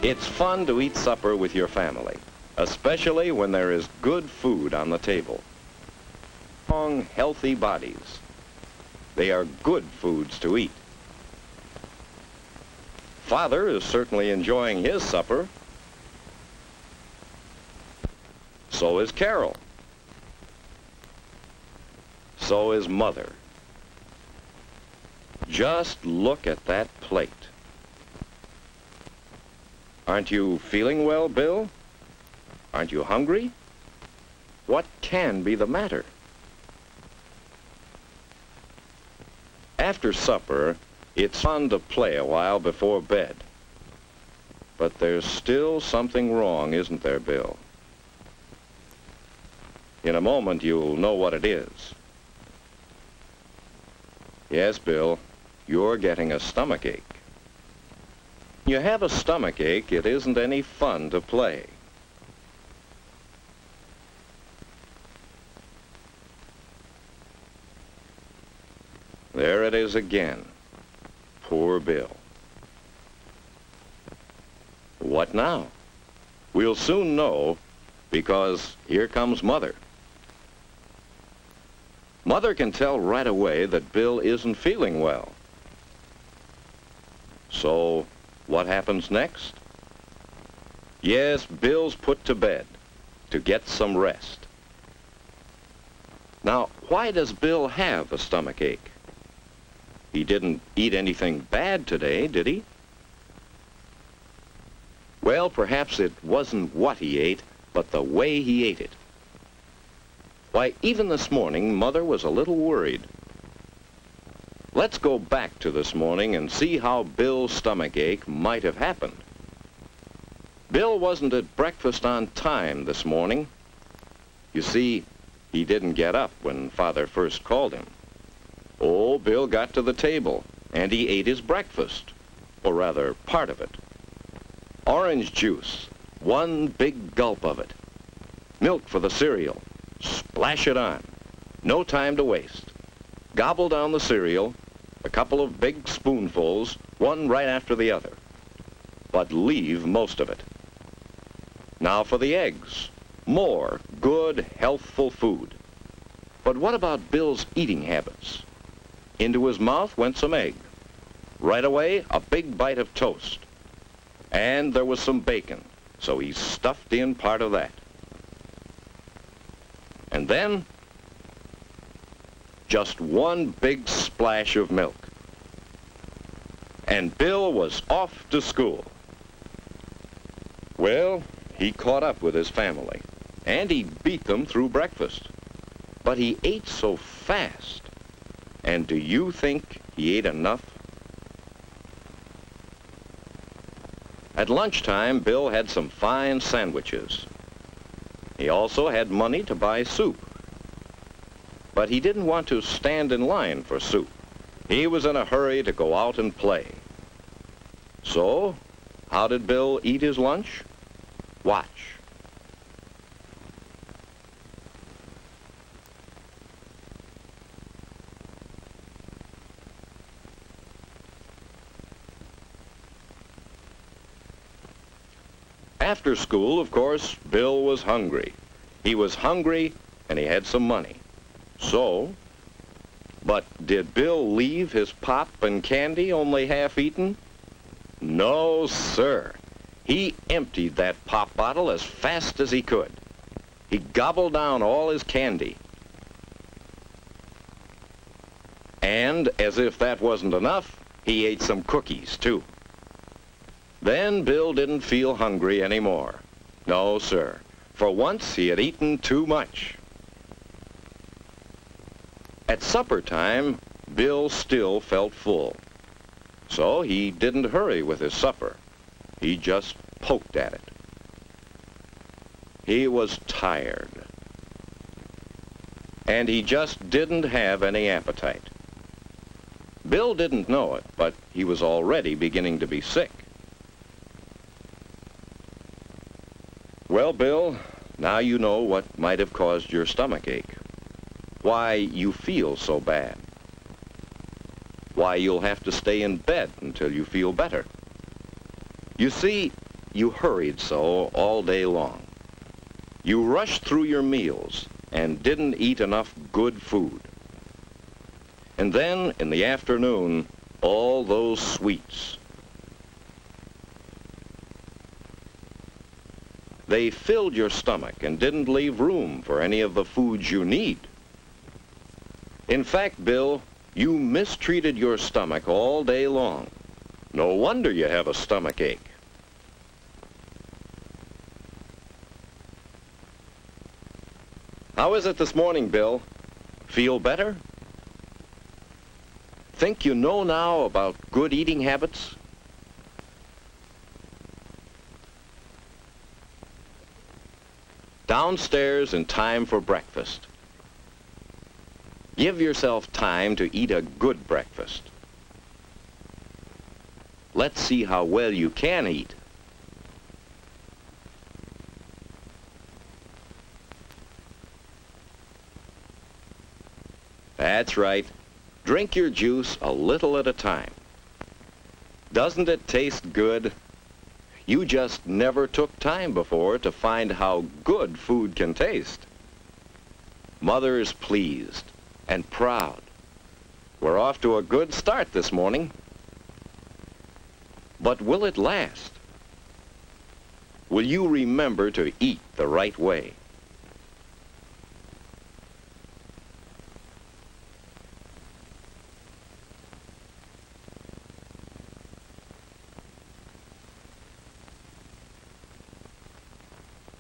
It's fun to eat supper with your family, especially when there is good food on the table. Strong, healthy bodies. They are good foods to eat. Father is certainly enjoying his supper. So is Carol. So is Mother. Just look at that plate. Aren't you feeling well, Bill? Aren't you hungry? What can be the matter? After supper, it's fun to play a while before bed. But there's still something wrong, isn't there, Bill? In a moment, you'll know what it is. Yes, Bill, you're getting a stomachache. When you have a stomachache, it isn't any fun to play. There it is again. Poor Bill. What now? We'll soon know, because here comes Mother. Mother can tell right away that Bill isn't feeling well. So, what happens next? Yes, Bill's put to bed to get some rest. Now, why does Bill have a stomachache? He didn't eat anything bad today, did he? Well, perhaps it wasn't what he ate, but the way he ate it. Why, even this morning, Mother was a little worried. Let's go back to this morning and see how Bill's stomachache might have happened. Bill wasn't at breakfast on time this morning. You see, he didn't get up when Father first called him. Oh, Bill got to the table, and he ate his breakfast, or rather, part of it. Orange juice, one big gulp of it. Milk for the cereal, splash it on. No time to waste. Gobble down the cereal, a couple of big spoonfuls, one right after the other. But leave most of it. Now for the eggs. More good, healthful food. But what about Bill's eating habits? Into his mouth went some egg. Right away, a big bite of toast. And there was some bacon, so he stuffed in part of that. And then, just one big splash of milk. And Bill was off to school. Well, he caught up with his family, and he beat them through breakfast. But he ate so fast. And do you think he ate enough? At lunchtime, Bill had some fine sandwiches. He also had money to buy soup. But he didn't want to stand in line for soup. He was in a hurry to go out and play. So, how did Bill eat his lunch? Watch. After school, of course, Bill was hungry. He was hungry, and he had some money. So, but did Bill leave his pop and candy only half-eaten? No, sir. He emptied that pop bottle as fast as he could. He gobbled down all his candy. And, as if that wasn't enough, he ate some cookies, too. Then Bill didn't feel hungry anymore. No, sir. For once, he had eaten too much. At supper time, Bill still felt full. So he didn't hurry with his supper. He just poked at it. He was tired. And he just didn't have any appetite. Bill didn't know it, but he was already beginning to be sick. Well, Bill, now you know what might have caused your stomachache. Why you feel so bad. Why you'll have to stay in bed until you feel better. You see, you hurried so all day long. You rushed through your meals and didn't eat enough good food. And then, in the afternoon, all those sweets. They filled your stomach and didn't leave room for any of the foods you need. In fact, Bill, you mistreated your stomach all day long. No wonder you have a stomach ache. How is it this morning, Bill? Feel better? Think you know now about good eating habits? Downstairs in time for breakfast. Give yourself time to eat a good breakfast. Let's see how well you can eat. That's right. Drink your juice a little at a time. Doesn't it taste good? You just never took time before to find how good food can taste. Mother's pleased and proud. We're off to a good start this morning. But will it last? Will you remember to eat the right way?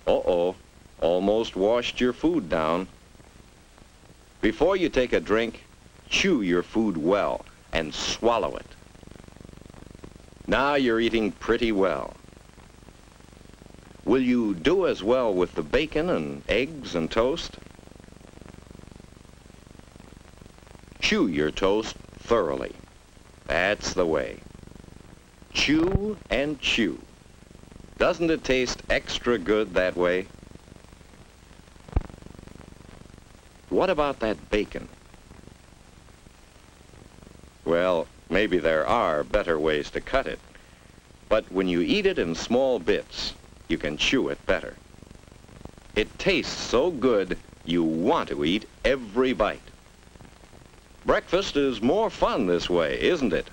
Uh-oh, almost washed your food down. Before you take a drink, chew your food well and swallow it. Now you're eating pretty well. Will you do as well with the bacon and eggs and toast? Chew your toast thoroughly. That's the way. Chew and chew. Doesn't it taste extra good that way? What about that bacon? Well, maybe there are better ways to cut it. But when you eat it in small bits, you can chew it better. It tastes so good, you want to eat every bite. Breakfast is more fun this way, isn't it?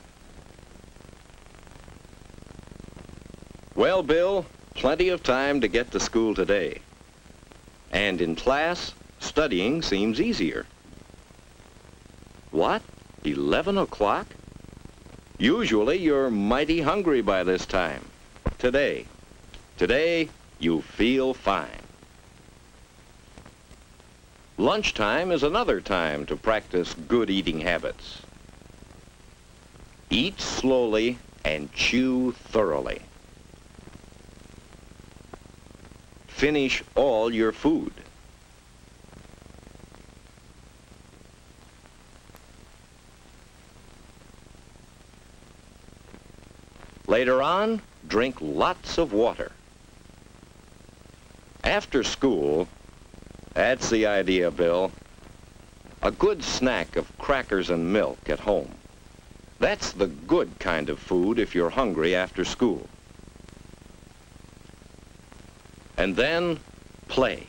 Well, Bill, plenty of time to get to school today. And in class, studying seems easier. What? 11 o'clock? Usually you're mighty hungry by this time. Today, you feel fine. Lunchtime is another time to practice good eating habits. Eat slowly and chew thoroughly. Finish all your food. Later on, drink lots of water. After school, that's the idea, Bill. A good snack of crackers and milk at home. That's the good kind of food if you're hungry after school. And then play.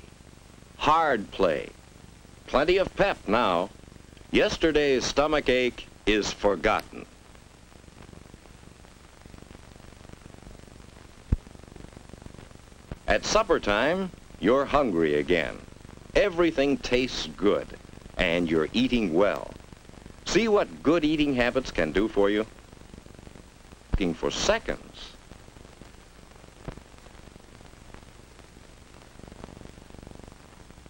Hard play. Plenty of pep now. Yesterday's stomach ache is forgotten. At supper time, you're hungry again. Everything tastes good, and you're eating well. See what good eating habits can do for you? Eating for seconds.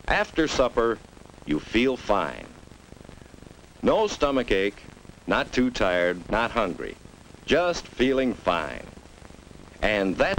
After supper, you feel fine. No stomach ache, not too tired, not hungry. Just feeling fine. And that